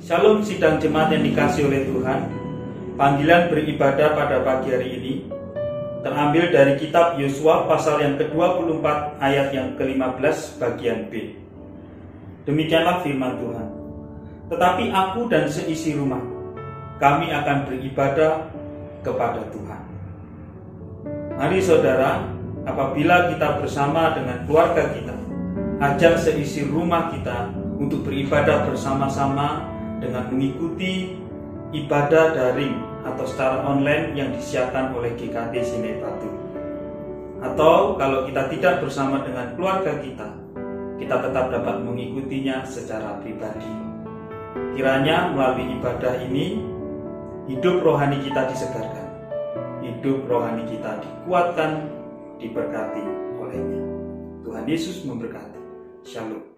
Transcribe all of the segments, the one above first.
Shalom sidang jemaat yang dikasihi oleh Tuhan. Panggilan beribadah pada pagi hari ini terambil dari kitab Yosua pasal yang ke-24 ayat yang ke-15 bagian B. Demikianlah firman Tuhan. Tetapi aku dan seisi rumah, kami akan beribadah kepada Tuhan. Mari saudara, apabila kita bersama dengan keluarga kita, ajak seisi rumah kita untuk beribadah bersama-sama dengan mengikuti ibadah daring atau secara online yang disiapkan oleh GKT Sinai Batu. Atau kalau kita tidak bersama dengan keluarga kita tetap dapat mengikutinya secara pribadi. Kiranya melalui ibadah ini, hidup rohani kita disegarkan, hidup rohani kita dikuatkan, diberkati olehnya. Tuhan Yesus memberkati. Shalom.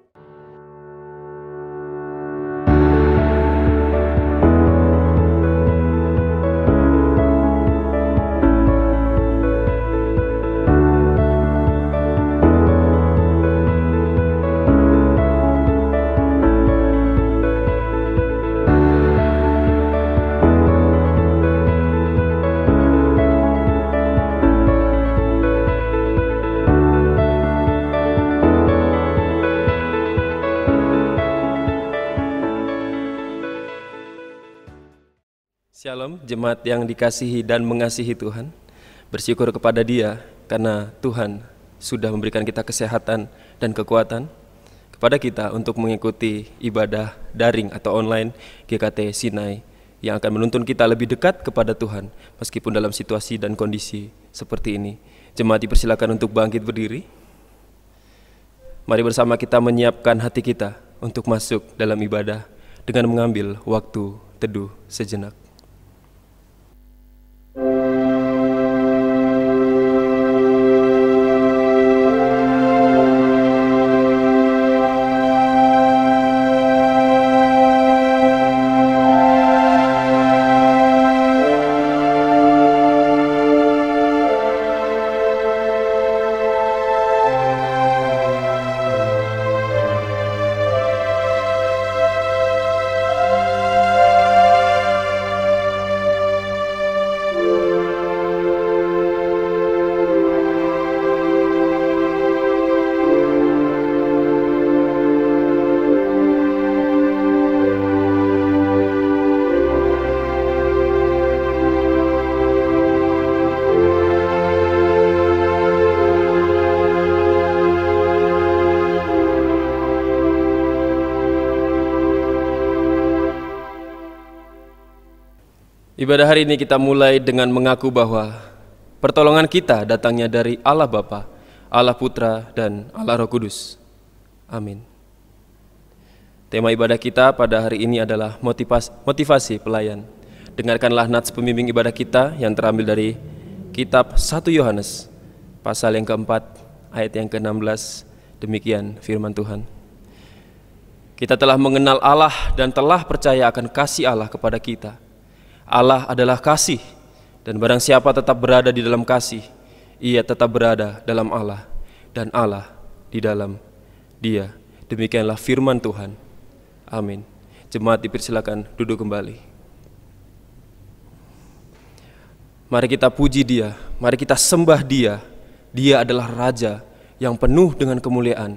Shalom, jemaat yang dikasihi dan mengasihi Tuhan. Bersyukur kepada Dia karena Tuhan sudah memberikan kita kesehatan dan kekuatan kepada kita untuk mengikuti ibadah daring atau online GKT Sinai yang akan menuntun kita lebih dekat kepada Tuhan meskipun dalam situasi dan kondisi seperti ini. Jemaat dipersilakan untuk bangkit berdiri. Mari bersama kita menyiapkan hati kita untuk masuk dalam ibadah dengan mengambil waktu teduh sejenak. Ibadah hari ini kita mulai dengan mengaku bahwa pertolongan kita datangnya dari Allah Bapa, Allah Putra, dan Allah Roh Kudus. Amin. Tema ibadah kita pada hari ini adalah motivasi pelayan. Dengarkanlah nats pembimbing ibadah kita yang terambil dari kitab 1 Yohanes, pasal yang keempat, ayat yang ke-16. Demikian firman Tuhan. Kita telah mengenal Allah dan telah percaya akan kasih Allah kepada kita. Allah adalah kasih, dan barang siapa tetap berada di dalam kasih, ia tetap berada dalam Allah, dan Allah di dalam Dia. Demikianlah firman Tuhan. Amin. Jemaat dipersilakan duduk kembali. Mari kita puji Dia, mari kita sembah Dia. Dia adalah Raja yang penuh dengan kemuliaan.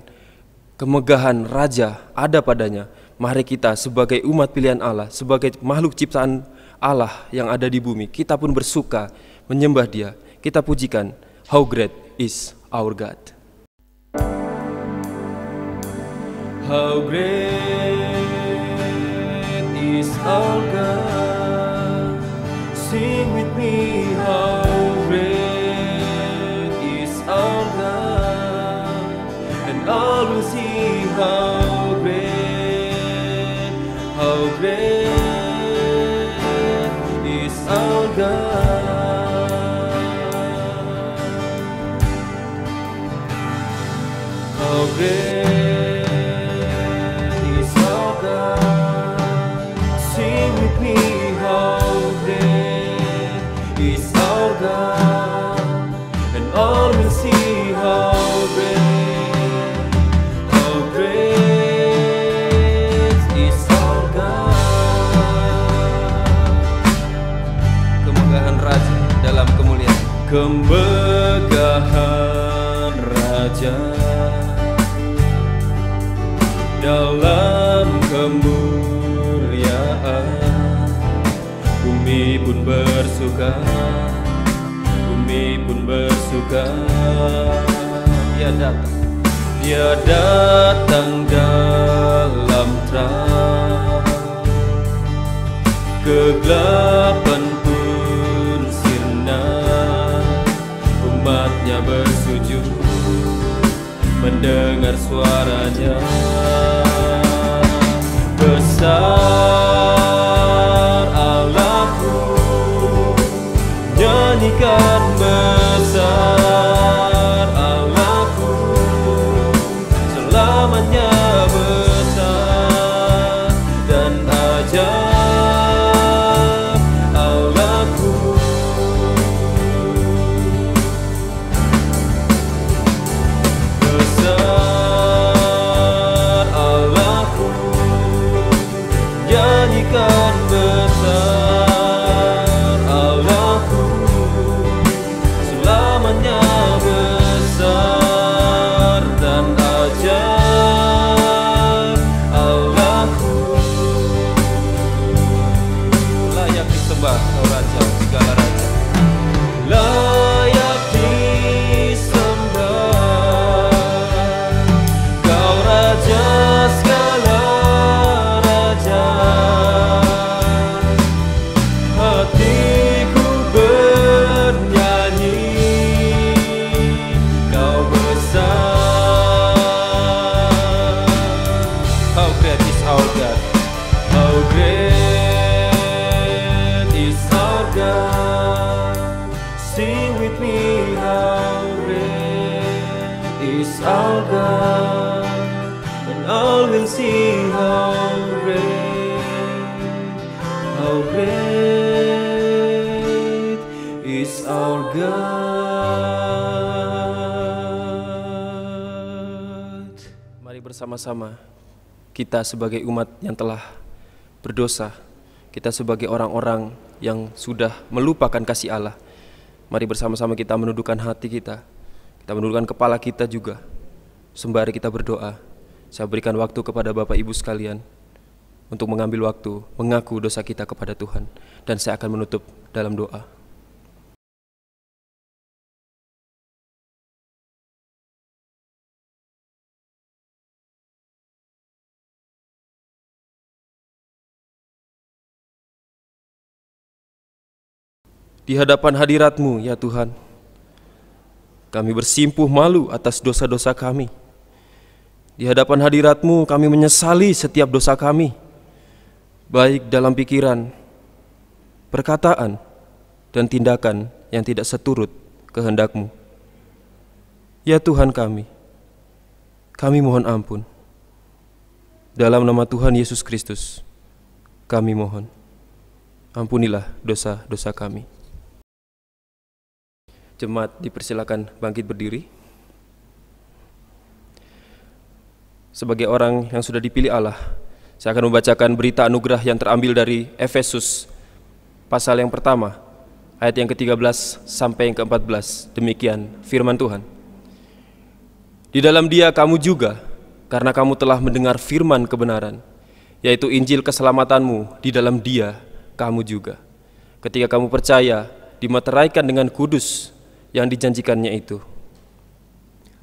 Kemegahan Raja ada padanya. Mari kita sebagai umat pilihan Allah, sebagai makhluk ciptaan Allah yang ada di bumi, kita pun bersuka menyembah Dia. Kita pujikan, How great is our God. How great is our God. Sing with me, how great is our God. And all will see how great our God. How great is our God. Sing with me, how great is our God. And all will see how great is our God. dalam kemuliaan. Bumi pun bersuka, bumi pun bersuka. Dia datang dalam terang, kegelapan pun sirna. Umatnya bersujud mendengar suaranya. Besar Allahku, nyanyikan besar Allahku, selamanya besar dan ajaib Allahku. Besar Allahku, nyanyikan besar Allahku, selamanya besar dan ajaib Allahku. Layak disembah kau Raja segala raja, layak disembah kau Raja segala raja. Hatiku bernyanyi, kau besar. How great is our God, how great is our God. Sing with me, how great is our God, and all will see how great is our God. Mari bersama-sama kita sebagai umat yang telah berdosa, kita sebagai orang-orang yang sudah melupakan kasih Allah, mari bersama-sama kita menundukkan hati kita menundukkan kepala kita juga. Sembari kita berdoa, saya berikan waktu kepada Bapak Ibu sekalian untuk mengambil waktu mengaku dosa kita kepada Tuhan, dan saya akan menutup dalam doa. Di hadapan hadirat-Mu ya Tuhan, kami bersimpuh malu atas dosa-dosa kami. Di hadapan hadirat-Mu kami menyesali setiap dosa kami, baik dalam pikiran, perkataan, dan tindakan yang tidak seturut kehendak-Mu. Ya Tuhan kami mohon ampun. Dalam nama Tuhan Yesus Kristus, kami mohon, ampunilah dosa-dosa kami. Jemaat dipersilakan bangkit berdiri. Sebagai orang yang sudah dipilih Allah, saya akan membacakan berita anugerah yang terambil dari Efesus pasal yang pertama, ayat yang ke-13 sampai yang ke-14. Demikian firman Tuhan. Di dalam Dia kamu juga, karena kamu telah mendengar firman kebenaran, yaitu Injil keselamatanmu, di dalam Dia kamu juga, ketika kamu percaya, dimeteraikan dengan kudus yang dijanjikannya itu.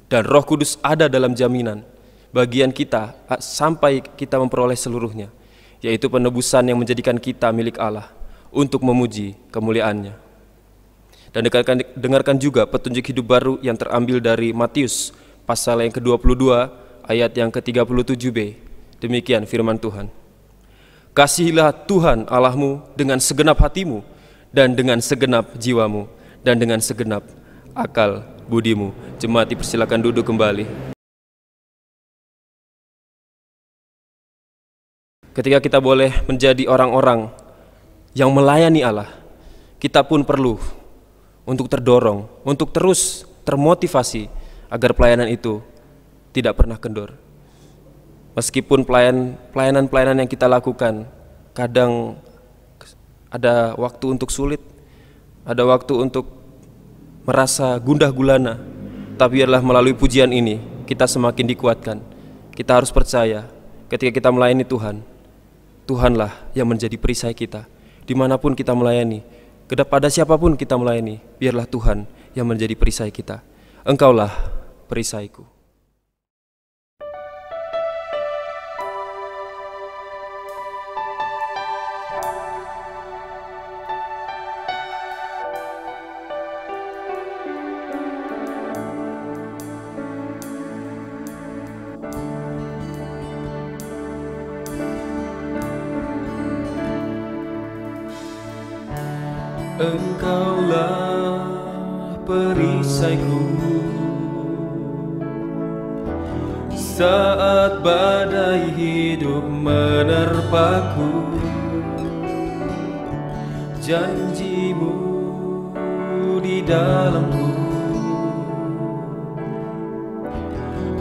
Dan Roh Kudus ada dalam jaminan bagian kita sampai kita memperoleh seluruhnya, yaitu penebusan yang menjadikan kita milik Allah untuk memuji kemuliaan-Nya. Dan dengarkan juga petunjuk hidup baru yang terambil dari Matius pasal yang ke-22 ayat yang ke-37b. Demikian firman Tuhan. Kasihilah Tuhan Allahmu dengan segenap hatimu, dan dengan segenap jiwamu, dan dengan segenap akal budimu. Jemaat dipersilakan duduk kembali. Ketika kita boleh menjadi orang-orang yang melayani Allah, kita pun perlu untuk terdorong, untuk terus termotivasi agar pelayanan itu tidak pernah kendor. Meskipun pelayanan-pelayanan yang kita lakukan kadang ada waktu untuk sulit, ada waktu untuk merasa gundah gulana, tapi adalah melalui pujian ini kita semakin dikuatkan. Kita harus percaya ketika kita melayani Tuhan, Tuhanlah yang menjadi perisai kita. Dimanapun kita melayani, kepada siapapun kita melayani, biarlah Tuhan yang menjadi perisai kita. Engkaulah perisaiku. Engkaulah perisaiku saat badai hidup menerpaku. Janjimu di dalamku,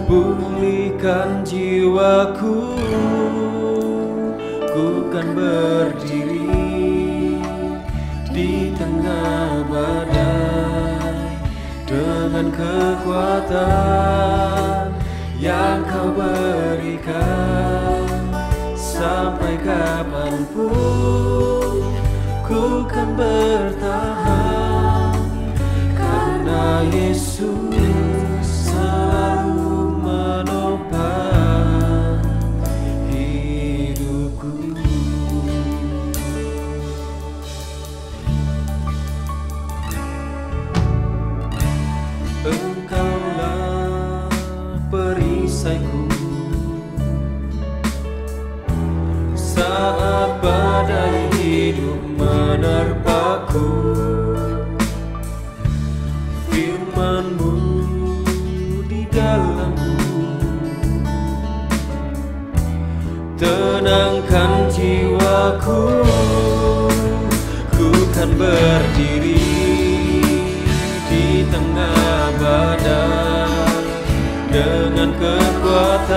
pulihkan jiwaku. Ku kan berdiri di tengah badai dengan kekuatan yang Kau berikan. Sampai kapanpun ku kan bertahan, karena Yesus selalu menopang hidupku. Engkaulah perisaiku saat badai hidup menerpaku. Firman-Mu di dalamku tenangkan jiwaku. Ku kan berdiri di tengah badai dengan kekuatan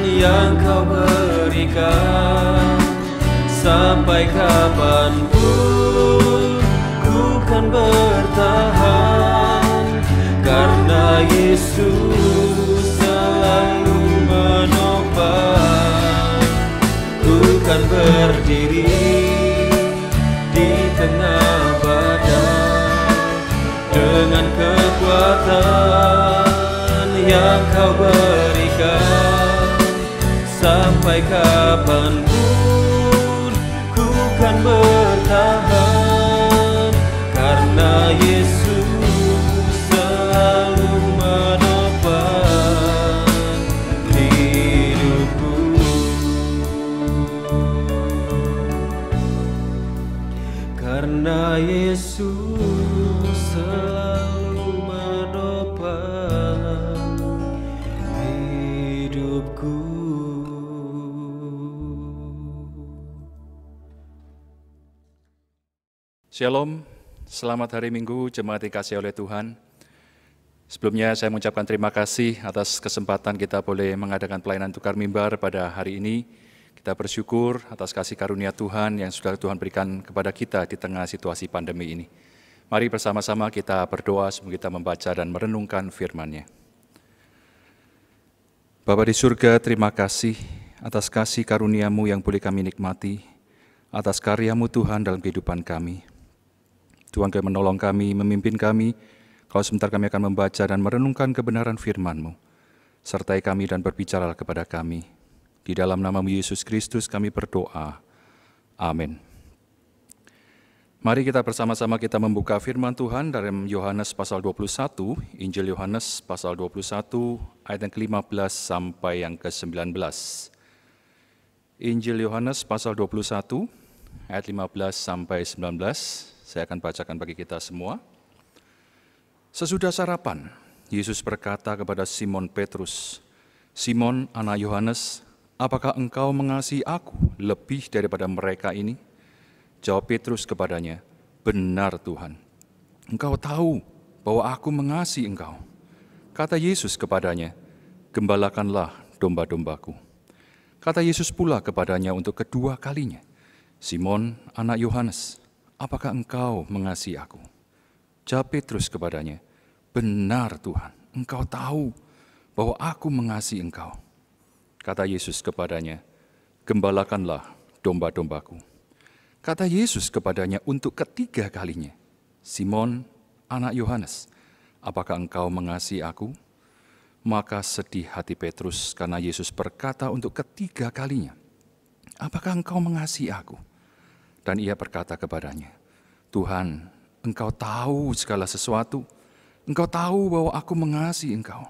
yang Kau berikan. Sampai kapanpun ku kan bertahan, karena Yesus selalu menopang. Ku kan berdiri di tengah badai dengan kekuatan yang Kau berikan. Sampai kapanpun ku kan bertahan, karena Yesus selalu menopang hidupku. Karena Yesus selalu menopang hidupku. Shalom, selamat hari Minggu jemaat dikasihi oleh Tuhan. Sebelumnya saya mengucapkan terima kasih atas kesempatan kita boleh mengadakan pelayanan tukar mimbar pada hari ini. Kita bersyukur atas kasih karunia Tuhan yang sudah Tuhan berikan kepada kita di tengah situasi pandemi ini. Mari bersama-sama kita berdoa sebelum kita membaca dan merenungkan firman-Nya. Bapa di surga, terima kasih atas kasih karunia-Mu yang boleh kami nikmati, atas karya-Mu Tuhan dalam kehidupan kami. Tuhan, Kau menolong kami, memimpin kami, kalau sebentar kami akan membaca dan merenungkan kebenaran firman-Mu. Sertai kami dan berbicara kepada kami. Di dalam nama-Mu Yesus Kristus kami berdoa. Amin. Mari kita bersama-sama kita membuka firman Tuhan dalam Yohanes pasal 21, Injil Yohanes pasal 21, ayat yang ke-15 sampai yang ke-19. Injil Yohanes pasal 21, ayat 15 sampai 19. Saya akan bacakan bagi kita semua. Sesudah sarapan, Yesus berkata kepada Simon Petrus, "Simon, anak Yohanes, apakah engkau mengasihi aku lebih daripada mereka ini?" Jawab Petrus kepadanya, "Benar Tuhan, Engkau tahu bahwa aku mengasihi engkau." Kata Yesus kepadanya, "Gembalakanlah domba-dombaku." Kata Yesus pula kepadanya untuk kedua kalinya, "Simon, anak Yohanes, apakah engkau mengasihi aku?" Jawab Petrus kepadanya, "Benar Tuhan, Engkau tahu bahwa aku mengasihi engkau." Kata Yesus kepadanya, "Gembalakanlah domba-dombaku." Kata Yesus kepadanya untuk ketiga kalinya, "Simon, anak Yohanes, apakah engkau mengasihi aku?" Maka sedih hati Petrus karena Yesus berkata untuk ketiga kalinya, "Apakah engkau mengasihi aku?" Dan ia berkata kepadanya, "Tuhan, engkau tahu segala sesuatu. Engkau tahu bahwa aku mengasihi engkau."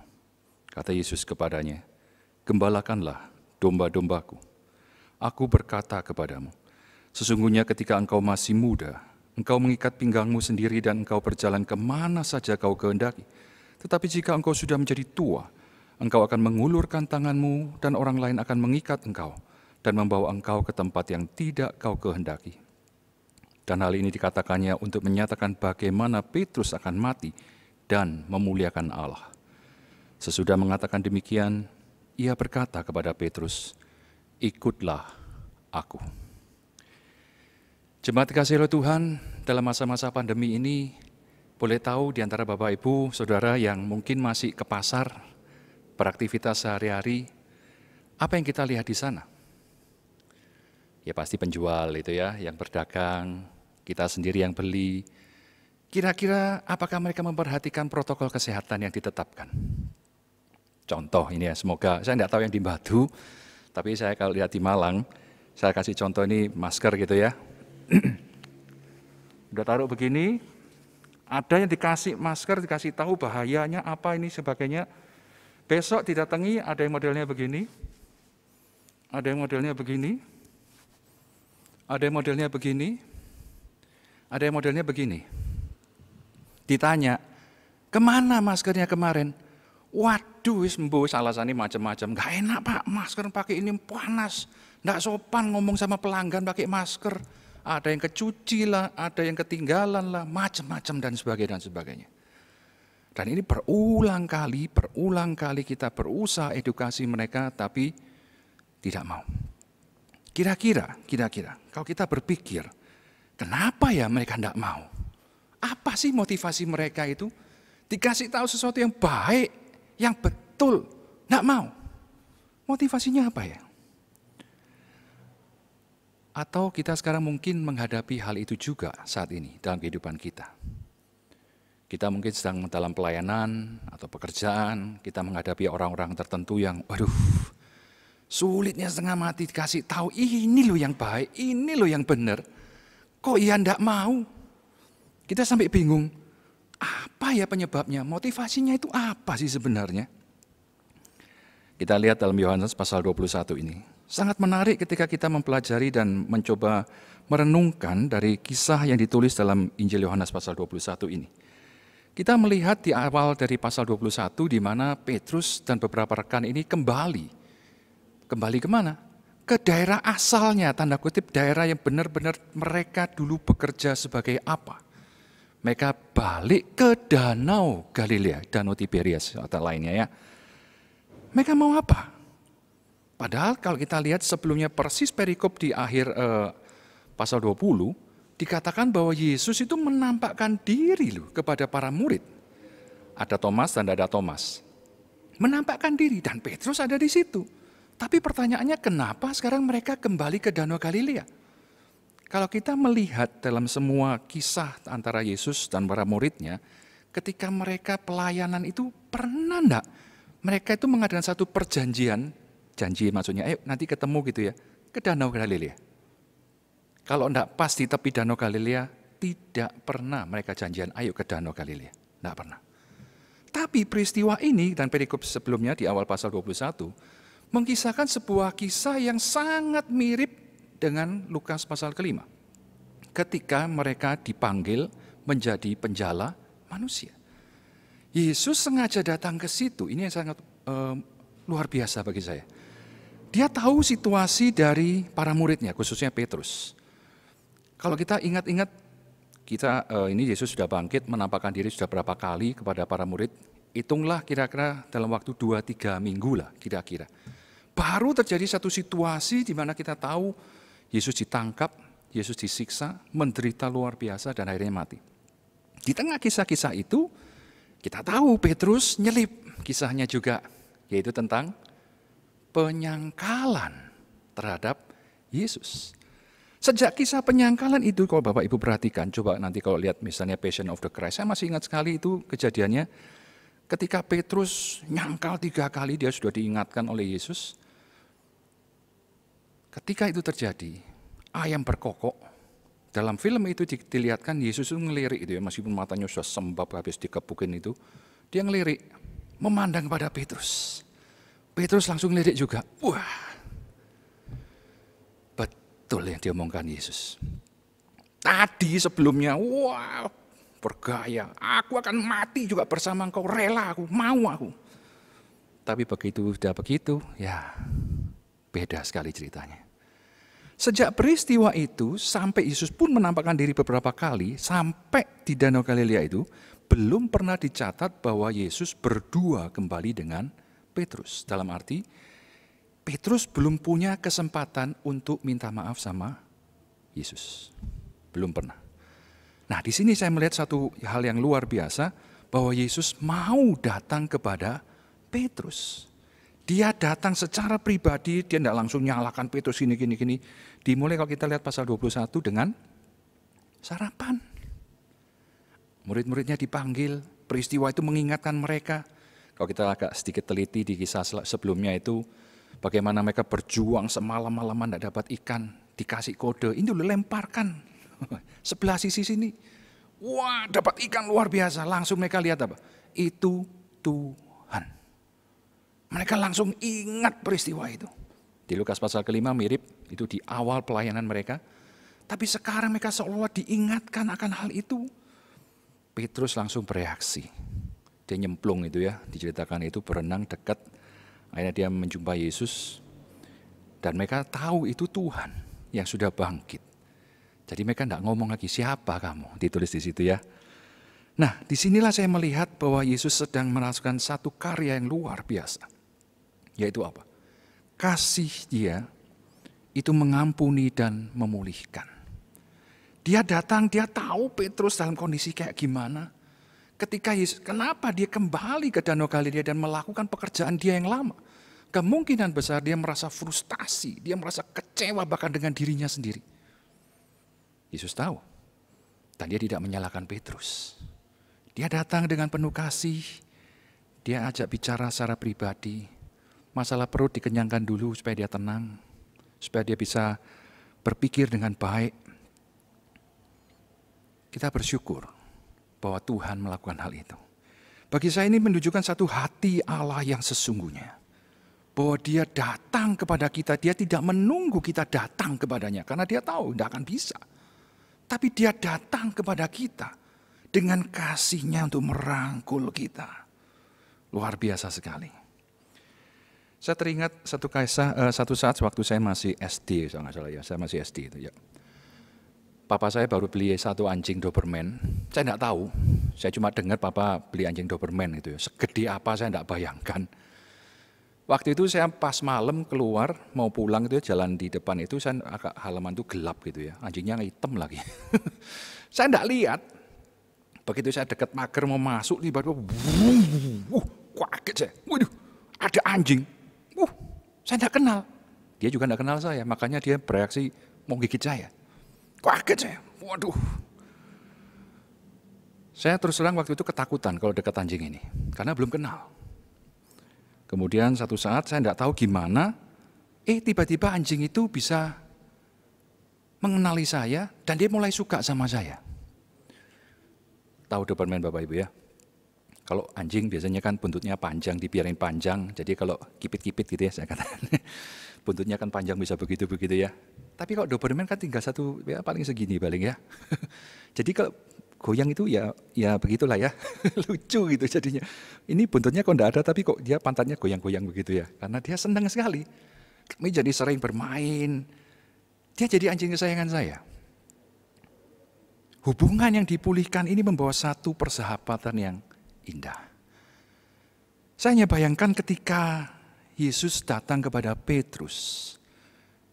Kata Yesus kepadanya, "Gembalakanlah domba-dombaku. Aku berkata kepadamu, sesungguhnya ketika engkau masih muda, engkau mengikat pinggangmu sendiri dan engkau berjalan kemana saja kau kehendaki. Tetapi jika engkau sudah menjadi tua, engkau akan mengulurkan tanganmu dan orang lain akan mengikat engkau dan membawa engkau ke tempat yang tidak kau kehendaki." Dan hal ini dikatakannya untuk menyatakan bagaimana Petrus akan mati dan memuliakan Allah. Sesudah mengatakan demikian, ia berkata kepada Petrus, "Ikutlah aku." Jemaat dikasihi oleh Tuhan, dalam masa-masa pandemi ini, boleh tahu di antara Bapak Ibu, Saudara yang mungkin masih ke pasar, beraktivitas sehari-hari, apa yang kita lihat di sana? Ya pasti penjual itu ya, yang berdagang, kita sendiri yang beli. Kira-kira apakah mereka memperhatikan protokol kesehatan yang ditetapkan? Contoh ini ya, semoga, saya tidak tahu yang di Batu, tapi saya kalau lihat di Malang, saya kasih contoh ini masker gitu ya. Udah taruh begini, ada yang dikasih masker, dikasih tahu bahayanya apa ini sebagainya. Besok didatangi, ada yang modelnya begini, ada yang modelnya begini, ada yang modelnya begini, ada yang modelnya begini. Ditanya, "Kemana maskernya kemarin?" "Waduh, wis alasannya macam-macam. Gak enak Pak, masker pakai ini panas. Gak sopan ngomong sama pelanggan pakai masker. Ada yang kecuci lah, ada yang ketinggalan lah, macam-macam dan sebagainya. Dan ini berulang kali kita berusaha edukasi mereka, tapi tidak mau. Kira-kira, kalau kita berpikir, kenapa ya mereka tidak mau? Apa sih motivasi mereka itu? Dikasih tahu sesuatu yang baik, yang betul, tidak mau. Motivasinya apa ya? Atau kita sekarang mungkin menghadapi hal itu juga saat ini dalam kehidupan kita. Kita mungkin sedang dalam pelayanan atau pekerjaan, kita menghadapi orang-orang tertentu yang, waduh, sulitnya setengah mati dikasih tahu, ini loh yang baik, ini loh yang benar. Kok ia tidak mau? Kita sampai bingung, apa ya penyebabnya? Motivasinya itu apa sih sebenarnya? Kita lihat dalam Yohanes pasal 21 ini. Sangat menarik ketika kita mempelajari dan mencoba merenungkan dari kisah yang ditulis dalam Injil Yohanes pasal 21 ini. Kita melihat di awal dari pasal 21 di mana Petrus dan beberapa rekan ini kembali kemana? Ke daerah asalnya, tanda kutip daerah yang benar-benar mereka dulu bekerja sebagai apa? Mereka balik ke Danau Galilea, Danau Tiberias atau lainnya ya. Mereka mau apa? Padahal kalau kita lihat sebelumnya persis perikop di akhir pasal 20, dikatakan bahwa Yesus itu menampakkan diri loh kepada para murid. Ada Thomas dan tidak ada Thomas. Menampakkan diri dan Petrus ada di situ. Tapi pertanyaannya kenapa sekarang mereka kembali ke Danau Galilea? Kalau kita melihat dalam semua kisah antara Yesus dan para muridnya, ketika mereka pelayanan itu pernah enggak? Mereka itu mengadakan satu perjanjian, janji maksudnya, ayo nanti ketemu gitu ya, ke Danau Galilea. Kalau enggak pas di tepi Danau Galilea, tidak pernah mereka janjian, ayo ke Danau Galilea. Enggak pernah. Tapi peristiwa ini dan perikop sebelumnya di awal pasal 21, mengisahkan sebuah kisah yang sangat mirip dengan Lukas pasal ke-5. Ketika mereka dipanggil menjadi penjala manusia. Yesus sengaja datang ke situ, ini yang sangat luar biasa bagi saya. Dia tahu situasi dari para muridnya, khususnya Petrus. Kalau kita ingat-ingat, ini Yesus sudah bangkit, menampakkan diri sudah berapa kali kepada para murid. Hitunglah kira-kira dalam waktu 2-3 minggu lah kira-kira. Baru terjadi satu situasi di mana kita tahu Yesus ditangkap, Yesus disiksa, menderita luar biasa dan akhirnya mati. Di tengah kisah-kisah itu, kita tahu Petrus nyelip kisahnya juga, yaitu tentang penyangkalan terhadap Yesus. Sejak kisah penyangkalan itu, kalau Bapak Ibu perhatikan, coba nanti kalau lihat misalnya Passion of the Christ, saya masih ingat sekali itu kejadiannya ketika Petrus nyangkal 3 kali, dia sudah diingatkan oleh Yesus. Ketika itu terjadi, ayam berkokok. Dalam film itu dilihatkan Yesus itu ngelirik itu ya, meskipun matanya sudah sembab habis dikepukin itu, dia ngelirik, memandang pada Petrus. Petrus langsung ngelirik juga. Wah, betul yang diomongkan Yesus. Tadi sebelumnya, wah bergaya, aku akan mati juga bersama engkau, rela aku, mau aku. Tapi begitu sudah begitu, ya beda sekali ceritanya. Sejak peristiwa itu, sampai Yesus pun menampakkan diri beberapa kali, sampai di Danau Galilea itu, belum pernah dicatat bahwa Yesus berdua kembali dengan Petrus. Dalam arti, Petrus belum punya kesempatan untuk minta maaf sama Yesus. Belum pernah. Nah, di sini saya melihat satu hal yang luar biasa, bahwa Yesus mau datang kepada Petrus. Dia datang secara pribadi, dia tidak langsung nyalakan Petrus gini. Dimulai kalau kita lihat pasal 21 dengan sarapan. Murid-muridnya dipanggil, peristiwa itu mengingatkan mereka. Kalau kita agak sedikit teliti di kisah sebelumnya itu, bagaimana mereka berjuang semalam-malaman tidak dapat ikan, dikasih kode, ini dulu lemparkan sebelah sisi sini. Wah, dapat ikan luar biasa, langsung mereka lihat apa? Itu Tuhan. Mereka langsung ingat peristiwa itu. Di Lukas pasal ke-5 mirip, itu di awal pelayanan mereka. Tapi sekarang mereka seolah-olah diingatkan akan hal itu. Petrus langsung bereaksi. Dia nyemplung itu ya, diceritakan itu berenang dekat. Akhirnya dia menjumpai Yesus. Dan mereka tahu itu Tuhan yang sudah bangkit. Jadi mereka tidak ngomong lagi, siapa kamu? Ditulis di situ ya. Nah, disinilah saya melihat bahwa Yesus sedang melakukan satu karya yang luar biasa. Yaitu apa? Kasih dia itu mengampuni dan memulihkan. Dia datang, dia tahu Petrus dalam kondisi kayak gimana. Ketika Yesus, kenapa dia kembali ke Danau Galilea dan melakukan pekerjaan dia yang lama? Kemungkinan besar dia merasa frustasi, dia merasa kecewa bahkan dengan dirinya sendiri. Yesus tahu, dan dia tidak menyalahkan Petrus. Dia datang dengan penuh kasih, dia ajak bicara secara pribadi. Masalah perut dikenyangkan dulu supaya dia tenang, supaya dia bisa berpikir dengan baik. Kita bersyukur bahwa Tuhan melakukan hal itu. Bagi saya ini menunjukkan satu hati Allah yang sesungguhnya. Bahwa dia datang kepada kita, dia tidak menunggu kita datang kepadanya. Karena dia tahu tidak akan bisa. Tapi dia datang kepada kita dengan kasihnya untuk merangkul kita. Luar biasa sekali. Saya teringat satu saat waktu saya masih SD, kalau nggak salah ya, saya masih SD itu ya. Papa saya baru beli satu anjing Doberman. Saya tidak tahu, saya cuma dengar papa beli anjing Doberman itu ya. Segede apa saya tidak bayangkan. Waktu itu saya pas malam keluar mau pulang itu ya, jalan di depan itu saya agak halaman itu gelap gitu ya, anjingnya hitam lagi. Saya tidak lihat. Begitu saya dekat pagar mau masuk tiba-tiba, kaget saya. Waduh, ada anjing. Saya tidak kenal. Dia juga tidak kenal saya, makanya dia bereaksi mau gigit saya. Kaget saya. Waduh. Saya terus terang waktu itu ketakutan kalau dekat anjing ini, karena belum kenal. Kemudian satu saat saya tidak tahu gimana, tiba-tiba anjing itu bisa mengenali saya dan dia mulai suka sama saya. Tahu Doberman Bapak Ibu ya? Kalau anjing biasanya kan buntutnya panjang, dibiarin panjang. Jadi kalau kipit-kipit gitu ya saya katakan. Buntutnya kan panjang bisa begitu-begitu ya. Tapi kalau Doberman kan tinggal satu, ya paling segini paling ya. Jadi kalau goyang itu ya begitulah ya. Lucu gitu jadinya. Ini buntutnya kok enggak ada tapi kok dia pantatnya goyang-goyang begitu ya. Karena dia senang sekali. Kami jadi sering bermain. Dia jadi anjing kesayangan saya. Hubungan yang dipulihkan ini membawa satu persahabatan yang indah. Saya hanya bayangkan ketika Yesus datang kepada Petrus.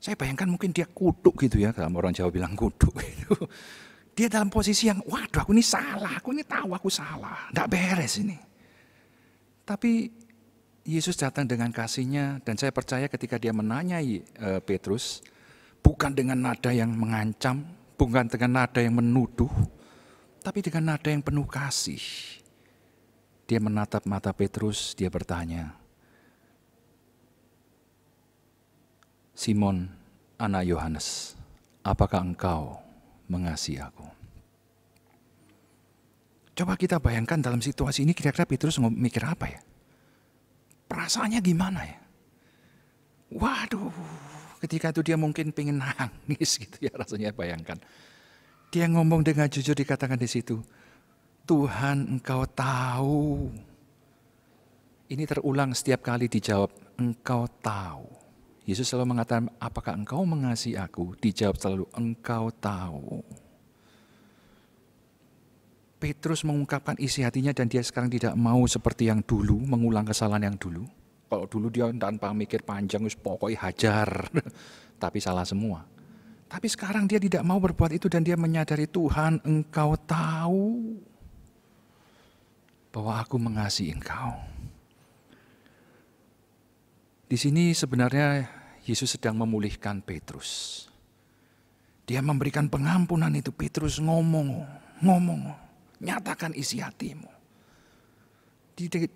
Saya bayangkan mungkin dia kutuk gitu ya, kalau orang Jawa bilang kutuk gitu. Dia dalam posisi yang, waduh aku ini salah, aku ini tahu aku salah, tidak beres ini. Tapi Yesus datang dengan kasih-Nya, dan saya percaya ketika dia menanyai Petrus, bukan dengan nada yang mengancam, bukan dengan nada yang menuduh, tapi dengan nada yang penuh kasih. Dia menatap mata Petrus, dia bertanya, Simon, anak Yohanes, apakah engkau mengasihi aku? Coba kita bayangkan dalam situasi ini kira-kira Petrus mikir apa ya? Perasaannya gimana ya? Waduh, ketika itu dia mungkin pengen nangis gitu ya rasanya, bayangkan. Dia ngomong dengan jujur, dikatakan di situ, Tuhan engkau tahu. Ini terulang setiap kali dijawab, engkau tahu. Yesus selalu mengatakan, apakah engkau mengasihi aku? Dijawab selalu, engkau tahu. Petrus mengungkapkan isi hatinya dan dia sekarang tidak mau seperti yang dulu, mengulang kesalahan yang dulu. Kalau dulu dia tanpa mikir panjang, pokoknya hajar. Tapi salah semua. Tapi sekarang dia tidak mau berbuat itu dan dia menyadari, Tuhan engkau tahu bahwa aku mengasihi engkau. Di sini sebenarnya Yesus sedang memulihkan Petrus. Dia memberikan pengampunan itu. Petrus ngomong. Nyatakan isi hatimu.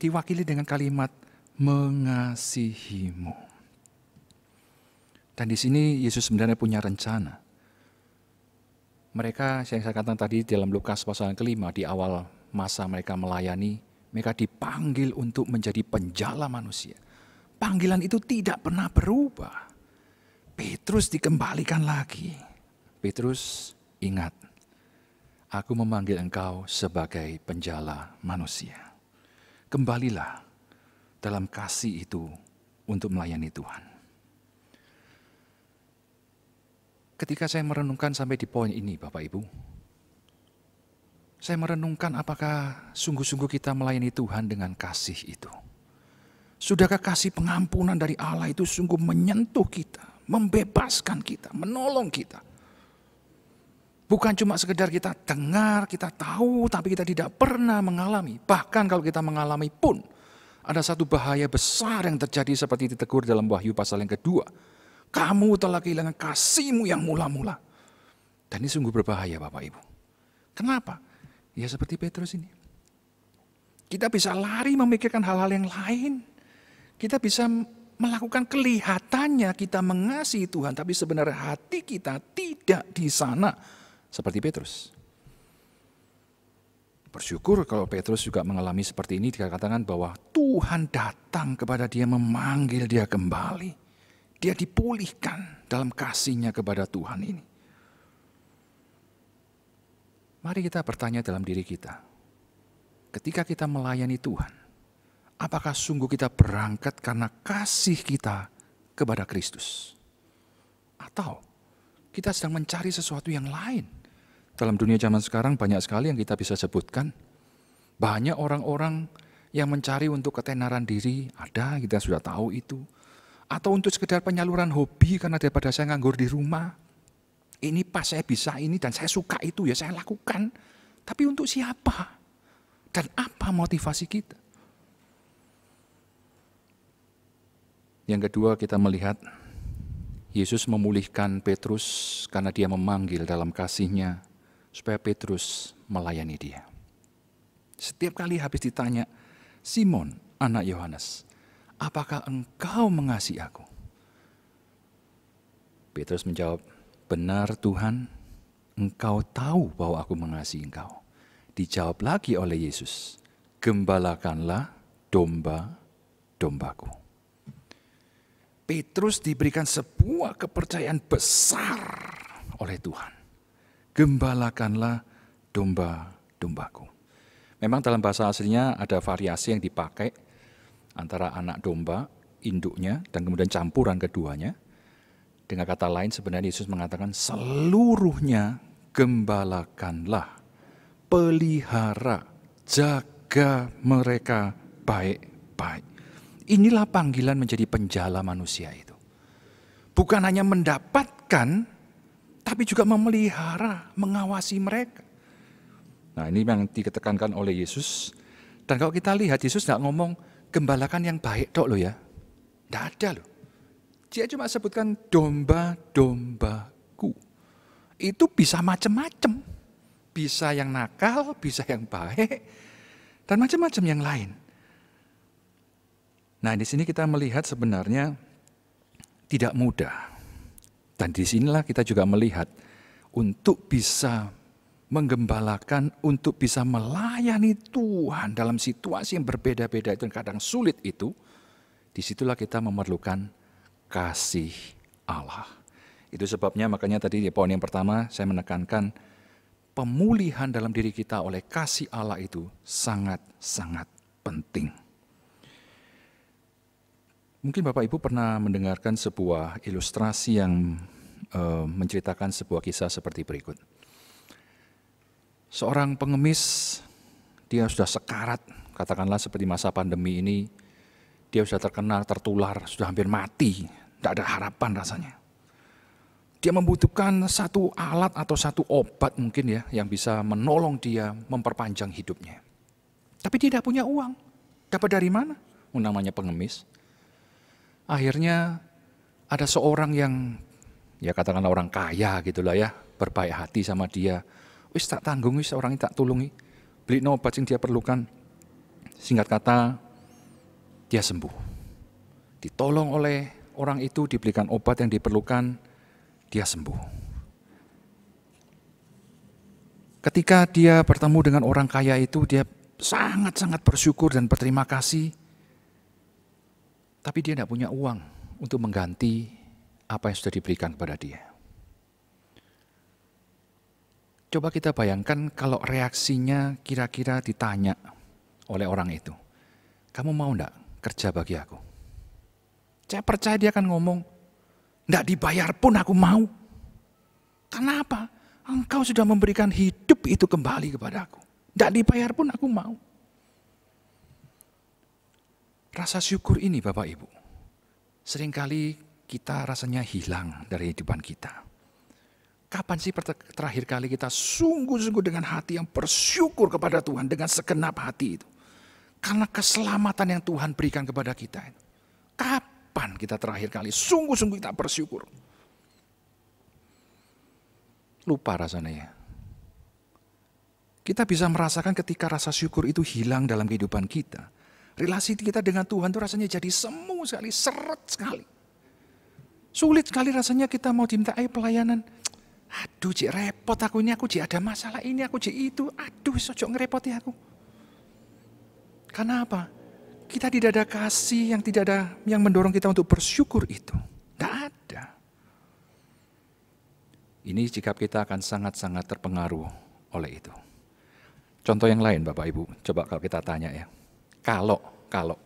Diwakili dengan kalimat mengasihimu. Dan di sini Yesus sebenarnya punya rencana. Mereka, yang saya katakan tadi dalam Lukas pasal yang kelima, di awal masa mereka melayani, mereka dipanggil untuk menjadi penjala manusia. Panggilan itu tidak pernah berubah. Petrus dikembalikan lagi. Petrus, ingat, aku memanggil engkau sebagai penjala manusia. Kembalilah dalam kasih itu untuk melayani Tuhan. Ketika saya merenungkan sampai di poin ini, Bapak Ibu, saya merenungkan apakah sungguh-sungguh kita melayani Tuhan dengan kasih itu. Sudahkah kasih pengampunan dari Allah itu sungguh menyentuh kita, membebaskan kita, menolong kita? Bukan cuma sekedar kita dengar, kita tahu, tapi kita tidak pernah mengalami. Bahkan kalau kita mengalami pun, ada satu bahaya besar yang terjadi seperti ditegur dalam Wahyu pasal yang kedua. Kamu telah kehilangan kasihmu yang mula-mula. Dan ini sungguh berbahaya Bapak Ibu. Kenapa? Ya seperti Petrus ini. Kita bisa lari memikirkan hal-hal yang lain. Kita bisa melakukan kelihatannya kita mengasihi Tuhan, tapi sebenarnya hati kita tidak di sana. Seperti Petrus. Bersyukur kalau Petrus juga mengalami seperti ini, dikatakan bahwa Tuhan datang kepada dia, memanggil dia kembali. Dia dipulihkan dalam kasih-Nya kepada Tuhan ini. Mari kita bertanya dalam diri kita. Ketika kita melayani Tuhan, apakah sungguh kita berangkat karena kasih kita kepada Kristus? Atau kita sedang mencari sesuatu yang lain? Dalam dunia zaman sekarang banyak sekali yang kita bisa sebutkan. Banyak orang-orang yang mencari untuk ketenaran diri, ada, kita sudah tahu itu. Atau untuk sekedar penyaluran hobi karena daripada saya nganggur di rumah. Ini pas saya bisa ini dan saya suka itu ya saya lakukan. Tapi untuk siapa? Dan apa motivasi kita? Yang kedua kita melihat Yesus memulihkan Petrus karena dia memanggil dalam kasih-Nya supaya Petrus melayani dia. Setiap kali habis ditanya, Simon, anak Yohanes, apakah engkau mengasihi aku? Petrus menjawab, benar Tuhan, engkau tahu bahwa aku mengasihi engkau. Dijawab lagi oleh Yesus, gembalakanlah domba-dombaku. Petrus diberikan sebuah kepercayaan besar oleh Tuhan. Gembalakanlah domba-dombaku. Memang dalam bahasa aslinya ada variasi yang dipakai antara anak domba, induknya, dan kemudian campuran keduanya. Dengan kata lain sebenarnya Yesus mengatakan seluruhnya gembalakanlah, pelihara, jaga mereka baik-baik. Inilah panggilan menjadi penjala manusia itu. Bukan hanya mendapatkan, tapi juga memelihara, mengawasi mereka. Nah ini yang ditekankan oleh Yesus. Dan kalau kita lihat Yesus tidak ngomong, gembalakan yang baik tok loh ya. Tidak ada loh. Dia cuma sebutkan domba-dombaku. Itu bisa macam-macam. Bisa yang nakal, bisa yang baik, dan macam-macam yang lain. Nah, di sini kita melihat sebenarnya tidak mudah. Dan disinilah kita juga melihat untuk bisa menggembalakan, untuk bisa melayani Tuhan dalam situasi yang berbeda-beda itu, kadang sulit itu, disitulah kita memerlukan kasih Allah. Itu sebabnya makanya tadi di poin yang pertama saya menekankan pemulihan dalam diri kita oleh kasih Allah itu sangat-sangat penting. Mungkin Bapak Ibu pernah mendengarkan sebuah ilustrasi yang menceritakan sebuah kisah seperti berikut. Seorang pengemis, dia sudah sekarat, katakanlah seperti masa pandemi ini, dia sudah terkena, tertular, sudah hampir mati, tidak ada harapan rasanya. Dia membutuhkan satu alat atau satu obat mungkin ya, yang bisa menolong dia memperpanjang hidupnya. Tapi dia tidak punya uang, dapat dari mana? Namanya pengemis. Akhirnya ada seorang yang, ya katakanlah orang kaya gitulah ya, berbaik hati sama dia. Wis tak tanggung, wis orang ini tak tulungi. Beli obat yang dia perlukan. Singkat kata, dia sembuh. Ditolong oleh orang itu, diberikan obat yang diperlukan, dia sembuh. Ketika dia bertemu dengan orang kaya itu, dia sangat-sangat bersyukur dan berterima kasih. Tapi dia tidak punya uang untuk mengganti apa yang sudah diberikan kepada dia. Coba kita bayangkan kalau reaksinya kira-kira ditanya oleh orang itu. Kamu mau enggak kerja bagi aku? Saya percaya dia akan ngomong, enggak dibayar pun aku mau. Kenapa? Engkau sudah memberikan hidup itu kembali kepada aku. Enggak dibayar pun aku mau. Rasa syukur ini Bapak Ibu, seringkali kita rasanya hilang dari kehidupan kita. Kapan sih terakhir kali kita sungguh-sungguh dengan hati yang bersyukur kepada Tuhan dengan segenap hati itu? Karena keselamatan yang Tuhan berikan kepada kita. Kapan kita terakhir kali sungguh-sungguh kita bersyukur? Lupa rasanya ya. Kita bisa merasakan ketika rasa syukur itu hilang dalam kehidupan kita. Relasi kita dengan Tuhan itu rasanya jadi semu sekali, seret sekali. Sulit sekali rasanya kita mau diminta pelayanan. Aduh, cik repot aku ini, aku cik ada masalah ini, aku cik itu. Aduh, sojok ngerepoti aku. Karena apa? Kita tidak ada kasih yang tidak ada yang mendorong kita untuk bersyukur itu. Tidak ada. Ini sikap kita akan sangat-sangat terpengaruh oleh itu. Contoh yang lain Bapak Ibu, coba kalau kita tanya ya. Kalau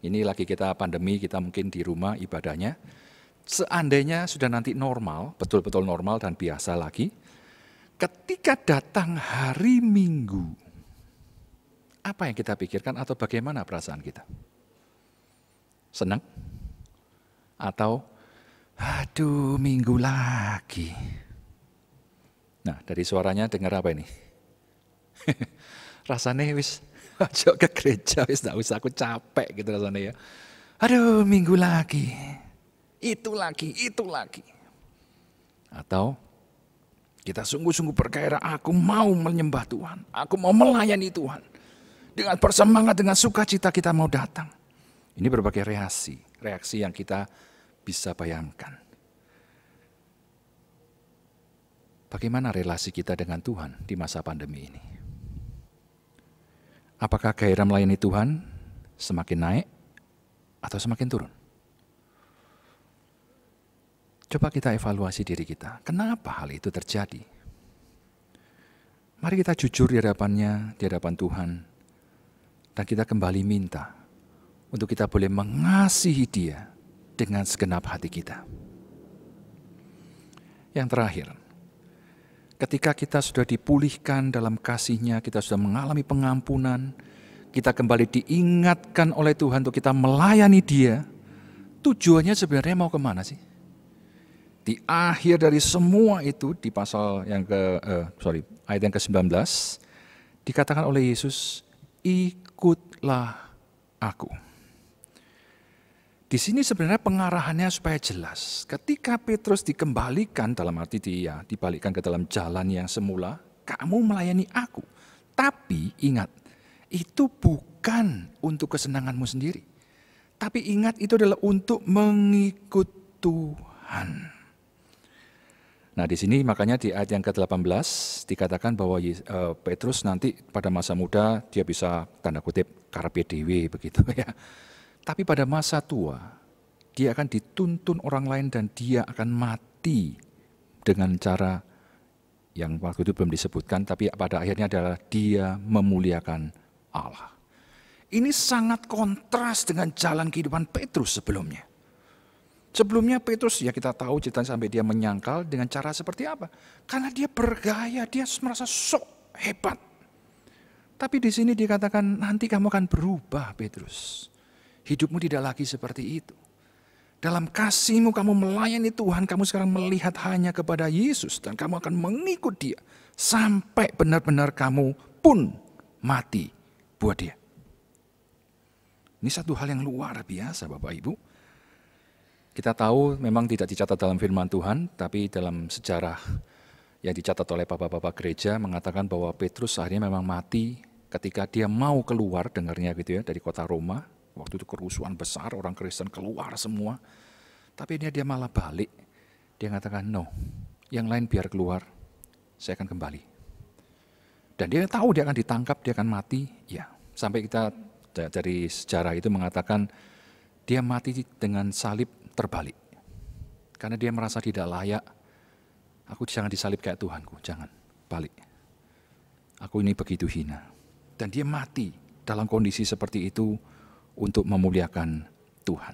ini lagi kita pandemi, kita mungkin di rumah ibadahnya, seandainya sudah nanti normal, betul-betul normal dan biasa lagi, ketika datang hari Minggu, apa yang kita pikirkan atau bagaimana perasaan kita? Senang? Atau, aduh Minggu lagi. Nah dari suaranya dengar apa ini? Rasanya wis, aja ke gereja, wis gak usah, aku capek gitu rasanya ya. Aduh Minggu lagi, itu lagi. Atau kita sungguh-sungguh bergairah, aku mau menyembah Tuhan, aku mau melayani Tuhan. Dengan bersemangat, dengan sukacita kita mau datang. Ini berbagai reaksi yang kita bisa bayangkan. Bagaimana relasi kita dengan Tuhan di masa pandemi ini? Apakah gairah melayani Tuhan semakin naik atau semakin turun? Coba kita evaluasi diri kita. Kenapa hal itu terjadi? Mari kita jujur di hadapannya, di hadapan Tuhan. Dan kita kembali minta untuk kita boleh mengasihi Dia dengan segenap hati kita. Yang terakhir, ketika kita sudah dipulihkan dalam kasih-Nya, kita sudah mengalami pengampunan, kita kembali diingatkan oleh Tuhan untuk kita melayani Dia, tujuannya sebenarnya mau kemana sih? Di akhir dari semua itu, di pasal yang ayat yang ke-19, dikatakan oleh Yesus, ikutlah aku. Di sini sebenarnya pengarahannya supaya jelas. Ketika Petrus dikembalikan, dalam arti dia dibalikkan ke dalam jalan yang semula, kamu melayani aku. Tapi ingat, itu bukan untuk kesenanganmu sendiri. Tapi ingat, itu adalah untuk mengikut Tuhan. Nah, di sini makanya di ayat yang ke-18 dikatakan bahwa Petrus nanti pada masa muda dia bisa tanda kutip carpe diem begitu ya. Tapi pada masa tua, dia akan dituntun orang lain dan dia akan mati dengan cara yang waktu itu belum disebutkan, tapi pada akhirnya adalah dia memuliakan Allah. Ini sangat kontras dengan jalan kehidupan Petrus sebelumnya. Sebelumnya Petrus, ya kita tahu ceritanya sampai dia menyangkal dengan cara seperti apa. Karena dia bergaya, dia merasa sok hebat. Tapi di sini dikatakan nanti kamu akan berubah Petrus. Hidupmu tidak lagi seperti itu. Dalam kasihmu kamu melayani Tuhan, kamu sekarang melihat hanya kepada Yesus. Dan kamu akan mengikut dia. Sampai benar-benar kamu pun mati buat dia. Ini satu hal yang luar biasa Bapak Ibu. Kita tahu memang tidak dicatat dalam firman Tuhan, tapi dalam sejarah yang dicatat oleh bapak-bapak gereja mengatakan bahwa Petrus akhirnya memang mati ketika dia mau keluar, dengarnya gitu ya, dari kota Roma. Waktu itu kerusuhan besar, orang Kristen keluar semua. Tapi dia malah balik. Dia mengatakan, no, yang lain biar keluar, saya akan kembali. Dan dia tahu dia akan ditangkap, dia akan mati. Ya, sampai kita dari sejarah itu mengatakan dia mati dengan salib terbalik. Karena dia merasa tidak layak. Aku jangan disalib kayak Tuhanku, jangan, balik. Aku ini begitu hina. Dan dia mati dalam kondisi seperti itu, untuk memuliakan Tuhan.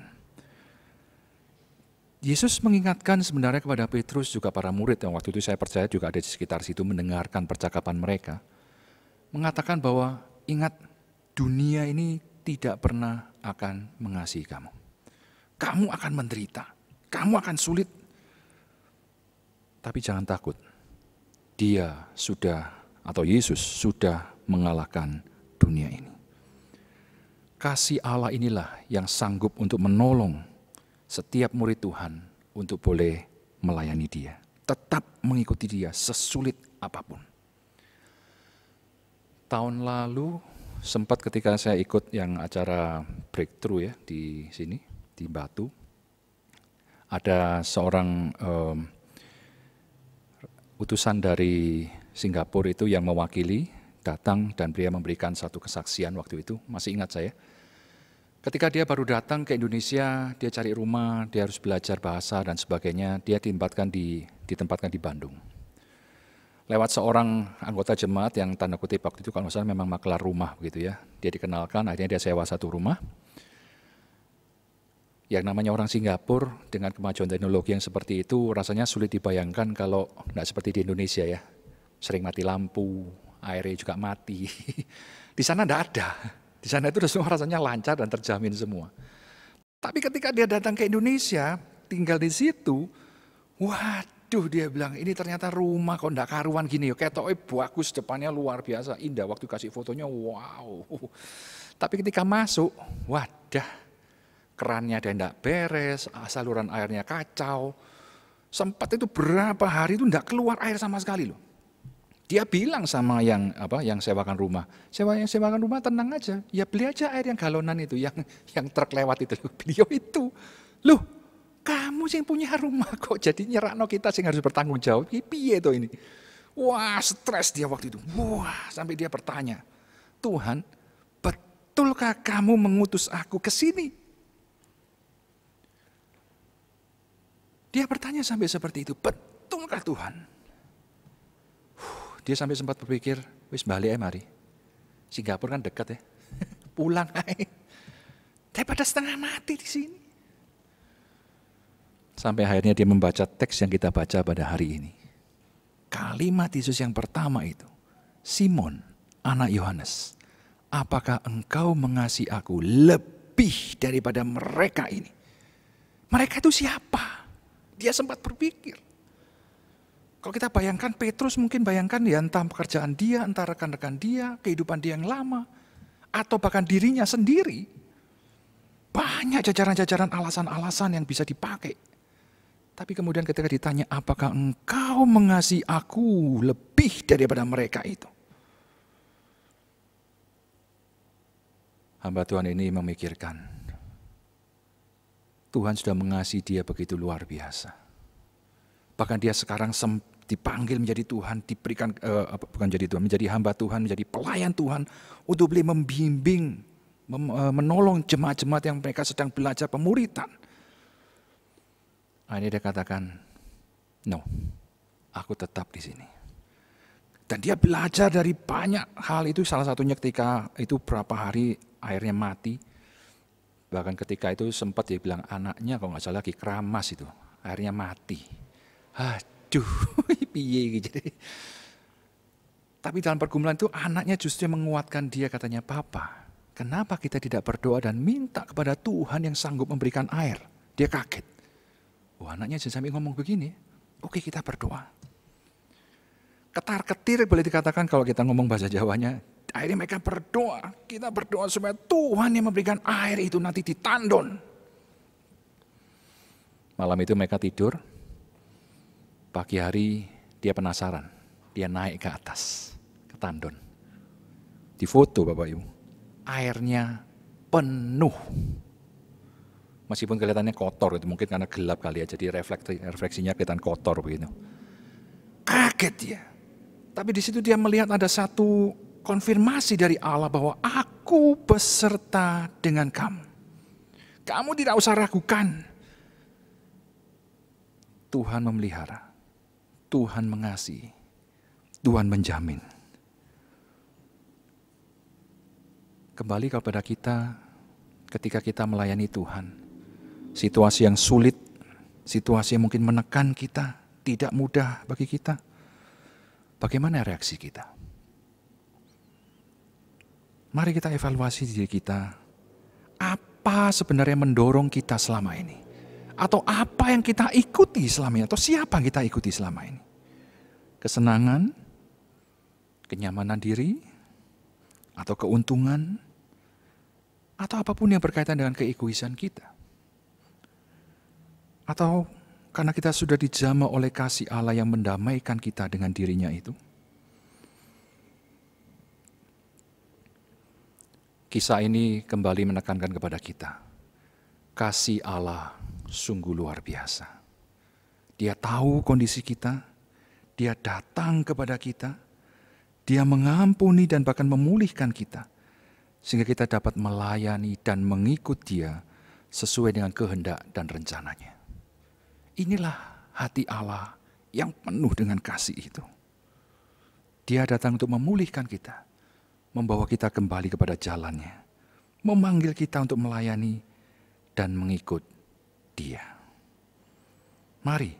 Yesus mengingatkan sebenarnya kepada Petrus juga para murid yang waktu itu saya percaya juga ada di sekitar situ mendengarkan percakapan mereka. Mengatakan bahwa ingat dunia ini tidak pernah akan mengasihi kamu. Kamu akan menderita, kamu akan sulit. Tapi jangan takut, dia sudah atau Yesus sudah mengalahkan dunia ini. Kasih Allah inilah yang sanggup untuk menolong setiap murid Tuhan untuk boleh melayani dia. Tetap mengikuti dia sesulit apapun. Tahun lalu sempat ketika saya ikut yang acara breakthrough ya di sini, di Batu. Ada seorang utusan dari Singapura itu yang mewakili datang dan dia memberikan satu kesaksian waktu itu, masih ingat saya. Ketika dia baru datang ke Indonesia, dia cari rumah, dia harus belajar bahasa dan sebagainya, dia ditempatkan di Bandung. Lewat seorang anggota jemaat yang tanda kutip waktu itu kalau nggak salah memang makelar rumah begitu ya. Dia dikenalkan, akhirnya dia sewa satu rumah. Yang namanya orang Singapura dengan kemajuan teknologi yang seperti itu rasanya sulit dibayangkan kalau nggak seperti di Indonesia ya. Sering mati lampu, airnya juga mati. Di sana enggak ada. Di sana itu semua rasanya lancar dan terjamin semua. Tapi ketika dia datang ke Indonesia, tinggal di situ, waduh dia bilang, ini ternyata rumah kok enggak karuan gini. Ketoknya bagus, depannya luar biasa, indah. Waktu kasih fotonya, wow. Tapi ketika masuk, wadah, kerannya ada yang enggak beres, saluran airnya kacau. Sempat itu berapa hari itu enggak keluar air sama sekali loh. Dia bilang sama yang sewakan rumah, sewakan rumah tenang aja, ya beli aja air yang galonan itu, yang truk lewat itu. Beliau itu, loh kamu sih yang punya rumah kok jadi nyerakno kita sih harus bertanggung jawab, piye itu ini. Wah stres dia waktu itu, wah sampai dia bertanya, Tuhan betulkah kamu mengutus aku ke sini? Dia bertanya sampai seperti itu, betulkah Tuhan? Dia sampai sempat berpikir, wis balik mari. Singapura kan dekat ya. Pulang aja. Daripada setengah mati di sini. Sampai akhirnya dia membaca teks yang kita baca pada hari ini. Kalimat Yesus yang pertama itu, Simon, anak Yohanes, apakah engkau mengasihi aku lebih daripada mereka ini? Mereka itu siapa? Dia sempat berpikir. Kalau kita bayangkan Petrus mungkin bayangkan ya entah pekerjaan dia, entah rekan-rekan dia, kehidupan dia yang lama, atau bahkan dirinya sendiri. Banyak banyak jajaran-jajaran alasan-alasan yang bisa dipakai. Tapi kemudian ketika ditanya, apakah engkau mengasihi aku lebih daripada mereka itu? Hamba Tuhan ini memikirkan, Tuhan sudah mengasihi dia begitu luar biasa. Bahkan dia sekarang dipanggil menjadi Tuhan, diberikan bukan jadi Tuhan, menjadi hamba Tuhan, menjadi pelayan Tuhan untuk boleh membimbing, menolong jemaat-jemaat yang mereka sedang belajar pemuritan. Ini dia katakan, no, aku tetap di sini. Dan dia belajar dari banyak hal itu, salah satunya ketika itu berapa hari airnya mati. Bahkan ketika itu sempat dia bilang anaknya kalau nggak salah lagi keramas itu, airnya mati. Aduh, piye gitu. Tapi dalam pergumulan itu anaknya justru menguatkan dia, katanya, Papa, kenapa kita tidak berdoa dan minta kepada Tuhan yang sanggup memberikan air? Dia kaget. Anaknya sampai ngomong begini, oke kita berdoa. Ketar-ketir boleh dikatakan kalau kita ngomong bahasa Jawanya, akhirnya mereka berdoa. Kita berdoa supaya Tuhan yang memberikan air itu nanti di tandon. Malam itu mereka tidur, pagi hari dia penasaran, dia naik ke atas, ke tandon. Di foto Bapak Ibu, airnya penuh. Meskipun kelihatannya kotor, itu mungkin karena gelap kali ya, jadi refleksinya kelihatan kotor begitu. Kaget dia. Tapi di situ dia melihat ada satu konfirmasi dari Allah bahwa aku beserta dengan kamu. Kamu tidak usah ragukan. Tuhan memelihara, Tuhan mengasihi, Tuhan menjamin. Kembali kepada kita ketika kita melayani Tuhan. Situasi yang sulit, situasi yang mungkin menekan kita, tidak mudah bagi kita. Bagaimana reaksi kita? Mari kita evaluasi diri kita. Apa sebenarnya mendorong kita selama ini? Atau apa yang kita ikuti selama ini? Atau siapa yang kita ikuti selama ini? Kesenangan, kenyamanan diri, atau keuntungan, atau apapun yang berkaitan dengan keegoisan kita. Atau karena kita sudah dijamah oleh kasih Allah yang mendamaikan kita dengan dirinya itu. Kisah ini kembali menekankan kepada kita. Kasih Allah sungguh luar biasa. Dia tahu kondisi kita. Dia datang kepada kita. Dia mengampuni dan bahkan memulihkan kita. Sehingga kita dapat melayani dan mengikut Dia sesuai dengan kehendak dan rencananya. Inilah hati Allah yang penuh dengan kasih itu. Dia datang untuk memulihkan kita, membawa kita kembali kepada jalannya, memanggil kita untuk melayani dan mengikut Dia. Mari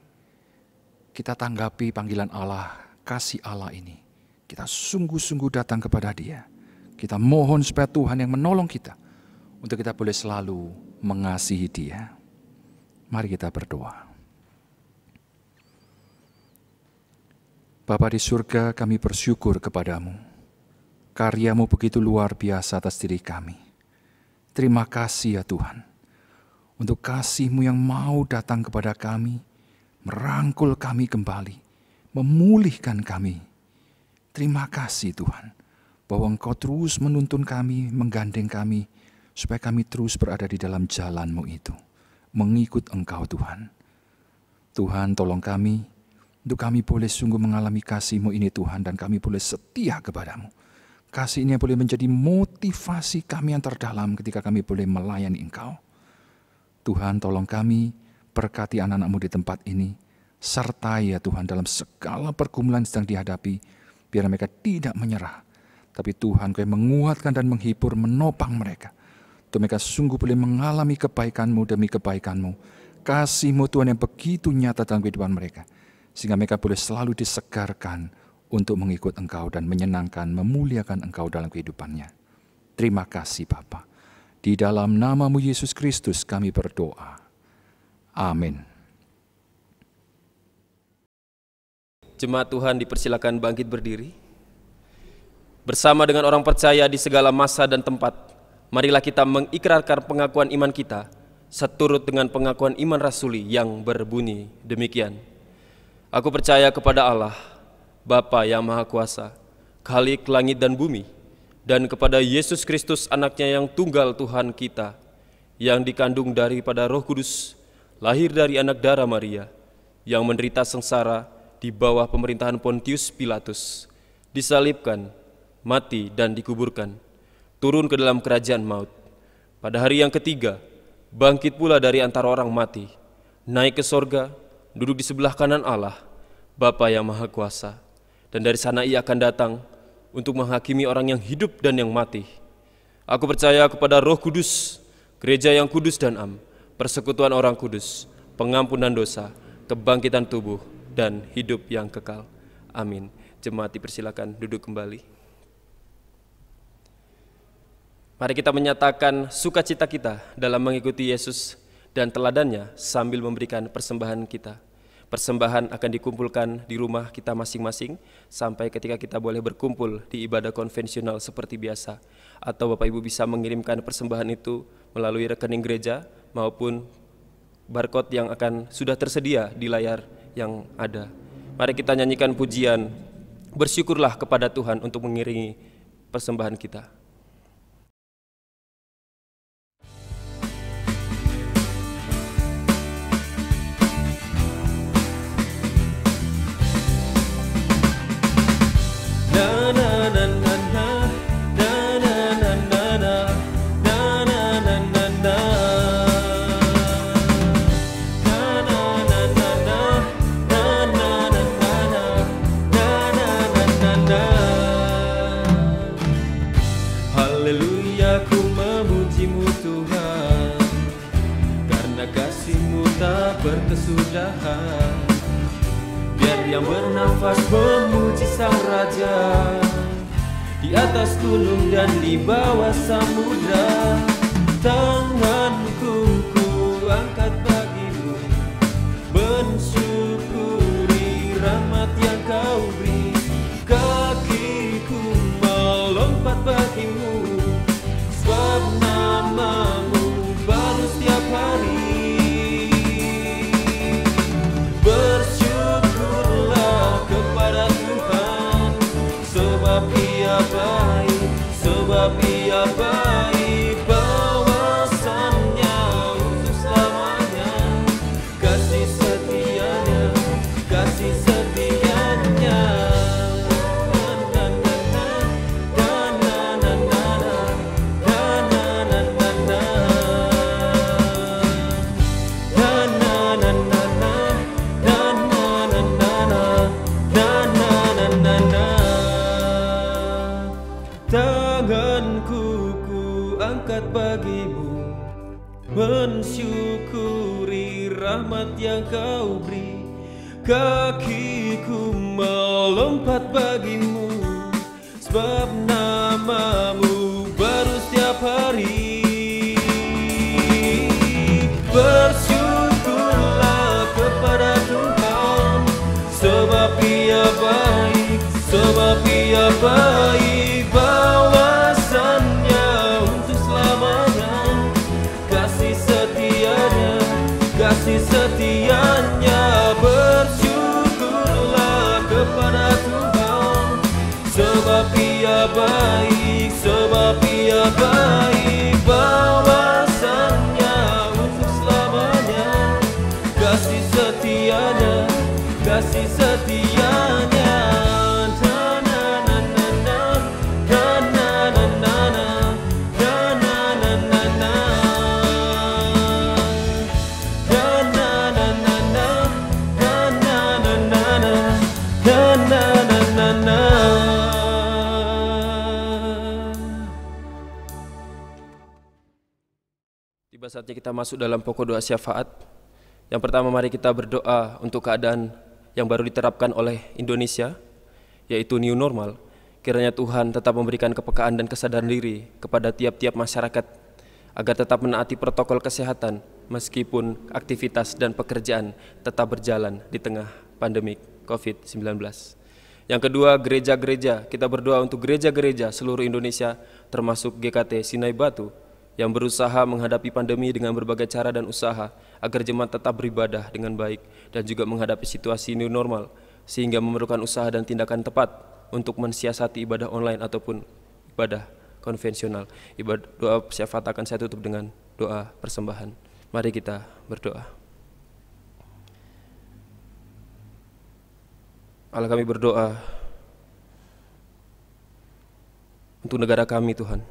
kita tanggapi panggilan Allah, kasih Allah ini. Kita sungguh-sungguh datang kepada Dia. Kita mohon supaya Tuhan yang menolong kita untuk kita boleh selalu mengasihi Dia. Mari kita berdoa. Bapa di surga, kami bersyukur kepadamu. Karyamu begitu luar biasa atas diri kami. Terima kasih ya Tuhan, untuk kasih-Mu yang mau datang kepada kami, merangkul kami kembali, memulihkan kami. Terima kasih Tuhan, bahwa Engkau terus menuntun kami, menggandeng kami, supaya kami terus berada di dalam jalan-Mu itu, mengikut Engkau Tuhan. Tuhan tolong kami, untuk kami boleh sungguh mengalami kasih-Mu ini Tuhan, dan kami boleh setia kepada-Mu. Kasih ini boleh menjadi motivasi kami yang terdalam ketika kami boleh melayani Engkau. Tuhan tolong kami, berkati anak-anak-Mu di tempat ini, sertai ya Tuhan dalam segala pergumulan yang sedang dihadapi, biar mereka tidak menyerah. Tapi Tuhan Kau menguatkan dan menghibur, menopang mereka. Untuk mereka sungguh boleh mengalami kebaikan-Mu demi kebaikan-Mu. Kasih-Mu Tuhan yang begitu nyata dalam kehidupan mereka. Sehingga mereka boleh selalu disegarkan untuk mengikut Engkau dan menyenangkan, memuliakan Engkau dalam kehidupannya. Terima kasih Bapa. Di dalam nama-Mu Yesus Kristus kami berdoa. Amin. Jemaat Tuhan dipersilakan bangkit berdiri. Bersama dengan orang percaya di segala masa dan tempat, marilah kita mengikrarkan pengakuan iman kita seturut dengan pengakuan iman rasuli yang berbunyi demikian. Aku percaya kepada Allah, Bapa yang Maha Kuasa, Khalik langit dan bumi, dan kepada Yesus Kristus anaknya yang tunggal Tuhan kita, yang dikandung daripada Roh Kudus, lahir dari anak darah Maria, yang menderita sengsara di bawah pemerintahan Pontius Pilatus, disalibkan, mati dan dikuburkan, turun ke dalam kerajaan maut. Pada hari yang ketiga, bangkit pula dari antara orang mati, naik ke sorga, duduk di sebelah kanan Allah, Bapa yang Maha Kuasa. Dan dari sana ia akan datang untuk menghakimi orang yang hidup dan yang mati. Aku percaya kepada Roh Kudus, gereja yang kudus dan am, persekutuan orang kudus, pengampunan dosa, kebangkitan tubuh, dan hidup yang kekal. Amin. Jemaat dipersilakan duduk kembali. Mari kita menyatakan sukacita kita dalam mengikuti Yesus dan teladannya sambil memberikan persembahan kita. Persembahan akan dikumpulkan di rumah kita masing-masing sampai ketika kita boleh berkumpul di ibadah konvensional seperti biasa. Atau Bapak Ibu bisa mengirimkan persembahan itu melalui rekening gereja maupun barcode yang akan sudah tersedia di layar yang ada. Mari kita nyanyikan pujian, bersyukurlah kepada Tuhan untuk mengiringi persembahan kita. Haleluya, ku memujimu Tuhan, karena kasih-Mu tak berkesudahan. Biar yang bernafas memuji Sang Raja, di atas gunung dan di bawah samudra. Tanganku ku angkat bagimu, mensyukuri rahmat yang Kau beri. Kakiku melompat bagimu, sebab nama-Mu baru setiap hari. Bersyukurlah kepada Tuhan, sebab Ia baik, sebab Ia baik. Bawasannya untuk selamanya, kasih setianya, kasih setianya. Tanganku ku angkat bagimu, mensyukuri rahmat yang Kau beri. Kakiku melompat bagimu, sebab nama-Mu baru setiap hari. Bersyukurlah kepada Tuhan, sebab Ia baik, sebab Ia baik. Bawasannya untuk selamanya, kasih setianya, kasih setianya. Bersyukurlah kepada Tuhan, sebab Ia baik, sebab Ia baik. Bawasannya untuk selamanya, kasih setianya, kasih setianya. Tiba saatnya kita masuk dalam pokok doa syafaat. Yang pertama, mari kita berdoa untuk keadaan yang baru diterapkan oleh Indonesia, yaitu new normal. Kiranya Tuhan tetap memberikan kepekaan dan kesadaran diri kepada tiap-tiap masyarakat agar tetap menaati protokol kesehatan meskipun aktivitas dan pekerjaan tetap berjalan di tengah pandemi COVID-19. Yang kedua, gereja-gereja. Kita berdoa untuk gereja-gereja seluruh Indonesia termasuk GKT Sinai Batu, yang berusaha menghadapi pandemi dengan berbagai cara dan usaha agar jemaat tetap beribadah dengan baik dan juga menghadapi situasi new normal, sehingga memerlukan usaha dan tindakan tepat untuk mensiasati ibadah online ataupun ibadah konvensional. Ibadah doa syafaat akan saya tutup dengan doa persembahan. Mari kita berdoa. Allah, kami berdoa untuk negara kami, Tuhan,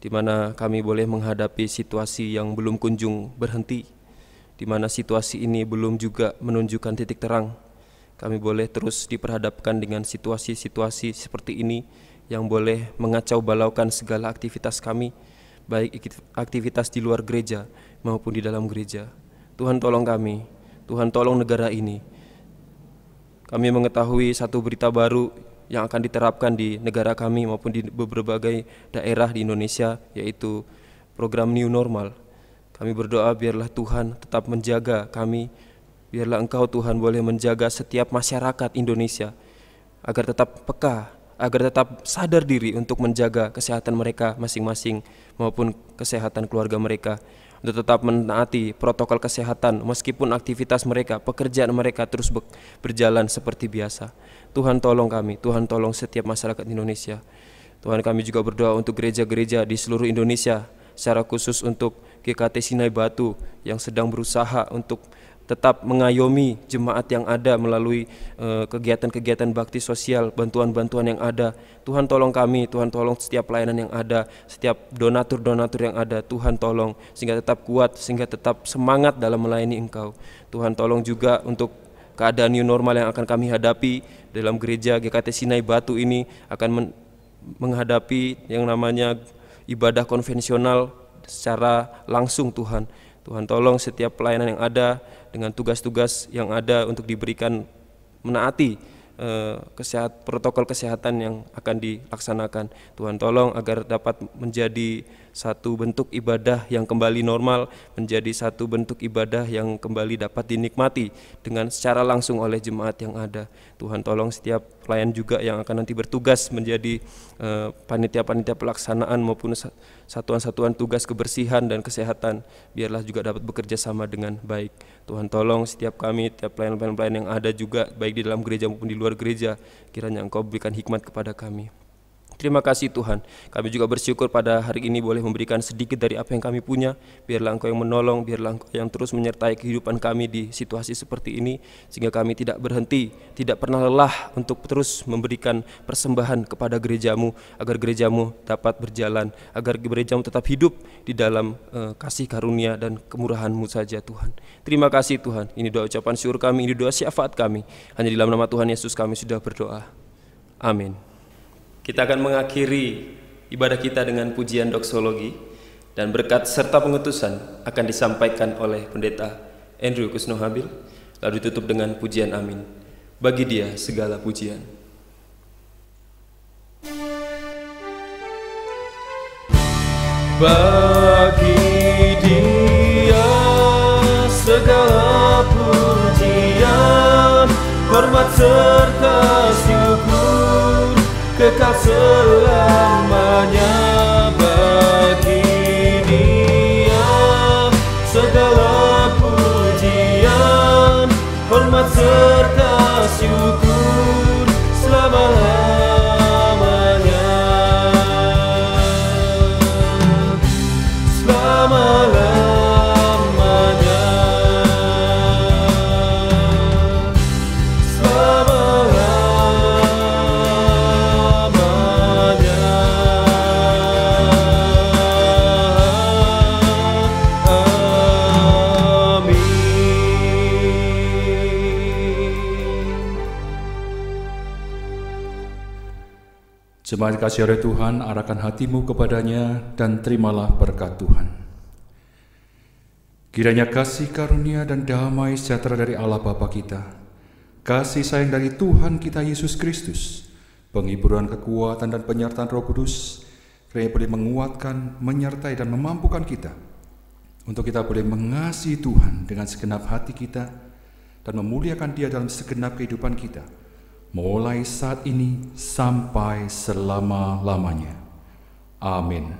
di mana kami boleh menghadapi situasi yang belum kunjung berhenti, di mana situasi ini belum juga menunjukkan titik terang. Kami boleh terus diperhadapkan dengan situasi-situasi seperti ini yang boleh mengacau balaukan segala aktivitas kami, baik aktivitas di luar gereja maupun di dalam gereja. Tuhan, tolong kami, Tuhan, tolong negara ini. Kami mengetahui satu berita baru yang akan diterapkan di negara kami maupun di berbagai daerah di Indonesia, yaitu program New Normal. Kami berdoa biarlah Tuhan tetap menjaga kami, biarlah Engkau Tuhan boleh menjaga setiap masyarakat Indonesia agar tetap peka, agar tetap sadar diri untuk menjaga kesehatan mereka masing-masing maupun kesehatan keluarga mereka, untuk tetap menaati protokol kesehatan meskipun aktivitas mereka, pekerjaan mereka terus berjalan seperti biasa. Tuhan, tolong kami, Tuhan, tolong setiap masyarakat Indonesia. Tuhan, kami juga berdoa untuk gereja-gereja di seluruh Indonesia, secara khusus untuk GKT Sinai Batu yang sedang berusaha untuk tetap mengayomi jemaat yang ada melalui kegiatan-kegiatan bakti sosial, bantuan-bantuan yang ada. Tuhan, tolong kami, Tuhan, tolong setiap pelayanan yang ada, setiap donatur-donatur yang ada. Tuhan, tolong sehingga tetap kuat, sehingga tetap semangat dalam melayani Engkau. Tuhan, tolong juga untuk keadaan new normal yang akan kami hadapi dalam gereja GKT Sinai Batu ini, akan menghadapi yang namanya ibadah konvensional secara langsung. Tuhan, Tuhan, tolong setiap pelayanan yang ada dengan tugas-tugas yang ada untuk diberikan menaati protokol kesehatan yang akan dilaksanakan. Tuhan, tolong agar dapat menjadi satu bentuk ibadah yang kembali normal, menjadi satu bentuk ibadah yang kembali dapat dinikmati dengan secara langsung oleh jemaat yang ada. Tuhan, tolong setiap pelayan juga yang akan nanti bertugas menjadi panitia-panitia pelaksanaan maupun satuan-satuan tugas kebersihan dan kesehatan, biarlah juga dapat bekerja sama dengan baik. Tuhan, tolong setiap kami, setiap pelayan-pelayan yang ada juga, baik di dalam gereja maupun di luar gereja, kiranya Engkau berikan hikmat kepada kami. Terima kasih Tuhan, kami juga bersyukur pada hari ini boleh memberikan sedikit dari apa yang kami punya. Biarlah Engkau yang menolong, biarlah Engkau yang terus menyertai kehidupan kami di situasi seperti ini, sehingga kami tidak berhenti, tidak pernah lelah untuk terus memberikan persembahan kepada gerejamu, agar gerejamu dapat berjalan, agar gerejamu tetap hidup di dalam kasih karunia dan kemurahan-Mu saja Tuhan. Terima kasih Tuhan, ini doa ucapan syukur kami, ini doa syafaat kami. Hanya di dalam nama Tuhan Yesus kami sudah berdoa. Amin. Kita akan mengakhiri ibadah kita dengan pujian doksologi, dan berkat serta pengutusan akan disampaikan oleh Pendeta Andrew Kusnohabil, lalu ditutup dengan pujian amin. Bagi Dia segala pujian. Bagi Dia segala pujian, hormat serta syukur kekal selamanya. Bagi Dia segala pujian, hormat serta syukur selama-lamanya. Selama-lamanya. Jemaat dikasihi oleh Tuhan, arahkan hatimu kepadanya dan terimalah berkat Tuhan. Kiranya kasih karunia dan damai sejahtera dari Allah Bapa kita, kasih sayang dari Tuhan kita Yesus Kristus, penghiburan kekuatan dan penyertaan Roh Kudus, kiranya boleh menguatkan, menyertai dan memampukan kita untuk kita boleh mengasihi Tuhan dengan segenap hati kita dan memuliakan Dia dalam segenap kehidupan kita, mulai saat ini sampai selama-lamanya. Amin.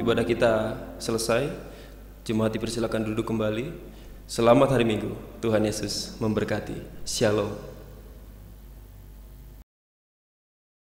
Ibadah kita selesai. Jemaat dipersilakan duduk kembali. Selamat hari Minggu. Tuhan Yesus memberkati. Shalom.